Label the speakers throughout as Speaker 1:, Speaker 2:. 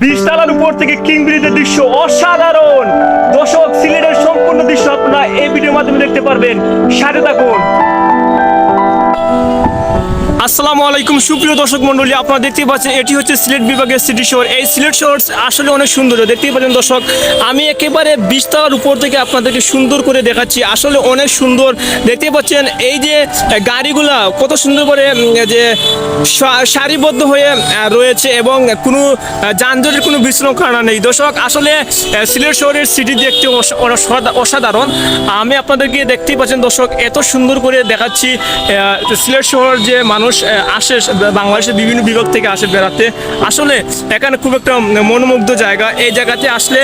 Speaker 1: 20 তলার উপর থেকে কিং ব্রিজের দৃশ্য অসাধারণ। দর্শক, সিলেটের সম্পূর্ণ দৃশ্য আপনারা এই ভিডিওর মাধ্যমে দেখতে পারবেন। সাথে থাকুন। আসসালামু আলাইকুম সুপ্রিয় দর্শক মণ্ডলী, আপনারা দেখতে পাচ্ছেন এটি হচ্ছে সিলেট বিভাগের সিটি শহর। এই সিলেট শহর আসলে অনেক সুন্দর, দেখতেই পাচ্ছেন দর্শক। আমি একেবারে 20 তলার উপর থেকে আপনাদেরকে সুন্দর করে দেখাচ্ছি, আসলে অনেক সুন্দর। দেখতে পাচ্ছেন এই যে গাড়িগুলা কত সুন্দর করে যে সারিবদ্ধ হয়ে রয়েছে এবং কোনো যানজটের কোনো বিশৃঙ্খলা নেই। দর্শক, আসলে সিলেট শহরের সিটি দেখতে অসাধারণ। আমি আপনাদেরকে দেখতেই পাচ্ছেন দর্শক, এত সুন্দর করে দেখাচ্ছি। সিলেট শহর যে মানুষ আসে বাংলাদেশের বিভিন্ন বিভাগ থেকে আসে বেড়াতে, আসলে এখানে খুব একটা মনোমুগ্ধ জায়গা। এই জায়গাতে আসলে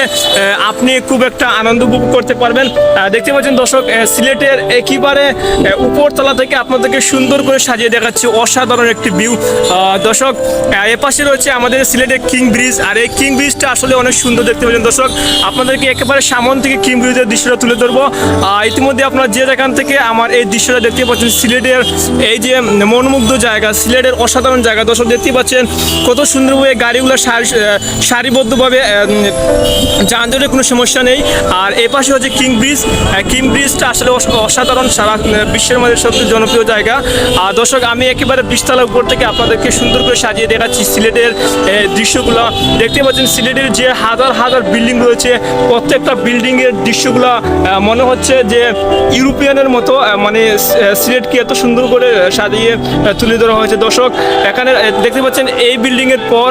Speaker 1: আপনি খুব একটা আনন্দ উপভোগ করতে পারবেন। দেখতে পাচ্ছেন দর্শক, সিলেটের একেবারে উপরতলা থেকে আপনাদেরকে সুন্দর করে সাজিয়ে দেখাচ্ছি, অসাধারণ একটি ভিউ। দর্শক, এপাশে রয়েছে আমাদের সিলেটের কিং ব্রিজ, আর এই কিং ব্রিজটা আসলে অনেক সুন্দর। দেখতে পাচ্ছেন দর্শক, আপনাদেরকে একেবারে সামন থেকে কিং ব্রিজের দৃশ্যটা তুলে ধরবো। ইতিমধ্যে আপনারা যে যেখান থেকে আমার এই দৃশ্যটা দেখতে পাচ্ছেন, সিলেটের এই যে মনোমুগ্ধ জায়গা, সিলেটের অসাধারণ জায়গা। দর্শক, দেখতে পাচ্ছেন কত সুন্দরভাবে গাড়িগুলো সারিবদ্ধভাবে, যানজটের কোনো সমস্যা নেই। আর এ পাশে হচ্ছে কিং ব্রিজ। কিং ব্রিজটা আসলে অসাধারণ, সারা বিশ্বের মধ্যে সবচেয়ে জনপ্রিয় জায়গা। আর দর্শক, আমি একেবারে 20 তলার উপর থেকে আপনাদেরকে সুন্দর করে সাজিয়ে দেখাচ্ছি সিলেটের দৃশ্যগুলো। দেখতে পাচ্ছেন সিলেটের যে হাজার হাজার বিল্ডিং রয়েছে, প্রত্যেকটা বিল্ডিংয়ের দৃশ্যগুলো মনে হচ্ছে যে ইউরোপিয়ানের মতো। মানে সিলেটকে এত সুন্দর করে সাজিয়ে তুলে ধরা হয়েছে। দর্শক, এখানে দেখতে পাচ্ছেন এই বিল্ডিং এর পর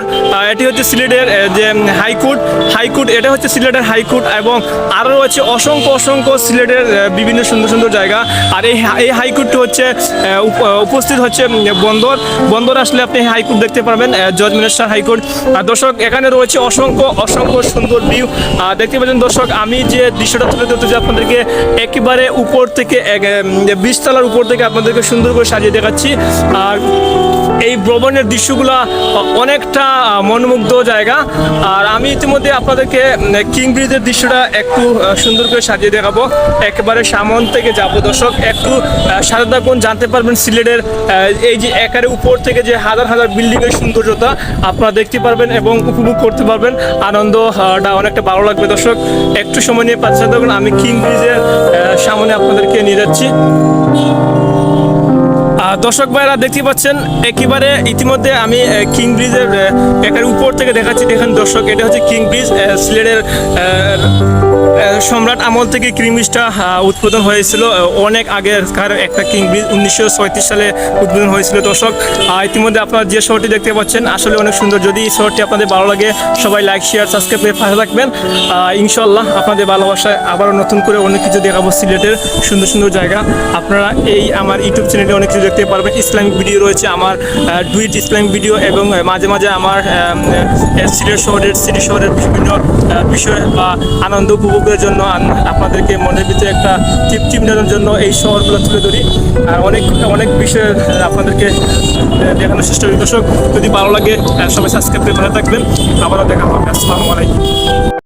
Speaker 1: এটি হচ্ছে সিলেটের যে হাইকোর্ট, এটা হচ্ছে সিলেটের হাইকোর্ট, এবং আরও রয়েছে অসংখ্য সিলেটের বিভিন্ন সুন্দর সুন্দর জায়গা। আর এই হাইকোর্টটি হচ্ছে উপস্থিত হচ্ছে বন্দর আসলে আপনি হাইকোর্ট দেখতে পারবেন, জজ মিনিস্টার হাইকোর্ট। আর দর্শক, এখানে রয়েছে অসংখ্য সুন্দর ভিউ। দেখতে পাচ্ছেন দর্শক, আমি যে দৃশ্যটা তুলে ধরতেছি আপনাদেরকে, একেবারে উপর থেকে 20 তলার উপর থেকে আপনাদেরকে সুন্দর করে সাজিয়ে দেখাচ্ছি। আর এই ভ্রমণের দৃশ্যগুলো অনেকটা মনোমুগ্ধ জায়গা। আর আমি ইতিমধ্যে আপনাদেরকে কিং ব্রিজের দৃশ্যটা একটু সুন্দর করে সাজিয়ে দেখাবো, একেবারে সামন থেকে যাব। দর্শক, একটু সাথে থাকুন, জানতে পারবেন সিলেটের এই যে একেবারে উপর থেকে যে হাজার হাজার বিল্ডিংয়ের সৌন্দর্যতা আপনারা দেখতে পারবেন এবং উপভোগ করতে পারবেন। আনন্দটা অনেকটা ভালো লাগবে। দর্শক, একটু সময় নিয়ে পাচ্ছে থাকুন, আমি কিং ব্রিজের সামনে আপনাদেরকে নিয়ে যাচ্ছি। দর্শক ভাইরা দেখতে পাচ্ছেন, একেবারে ইতিমধ্যে আমি কিং ব্রিজের একের উপর থেকে দেখাচ্ছি। দেখেন দর্শক, এটা হচ্ছে কিং ব্রিজ। সিলেটের সম্রাট আমল থেকে কিং ব্রিজটা উদ্বোধন হয়েছিল, অনেক আগের একটা কিং ব্রিজ, 1936 সালে উদ্বোধন হয়েছিল। দর্শক, ইতিমধ্যে আপনারা যে শহরটি দেখতে পাচ্ছেন আসলে অনেক সুন্দর। যদি এই শহরটি আপনাদের ভালো লাগে, সবাই লাইক শেয়ার সাবস্ক্রাইব করে পাশে থাকবেন। ইনশাল্লাহ আপনাদের ভালোবাসায় আবারও নতুন করে অনেক কিছু দেখাবো সিলেটের সুন্দর সুন্দর জায়গা। আপনারা এই আমার ইউটিউব চ্যানেলে অনেক কিছু দেখতে পারবেন। ইসলামিক ভিডিও রয়েছে আমার, ডুইট ইসলামিক ভিডিও, এবং মাঝে মাঝে আমার সিলেট শহরের সিটি শহরের বিভিন্ন বিষয় বা আনন্দ উপভোগের জন্য আপনাদেরকে মনের ভিতরে একটা তৃপ্তি মেটানোর জন্য এই শহরগুলো তুলে ধরি। অনেক বিষয় আপনাদেরকে দেখানোর চেষ্টা করি। দর্শক, যদি ভালো লাগে সবাই সাবস্ক্রাইব করে ভালো থাকবেন। আবারও দেখা হবে। আসসালামু আলাইকুম।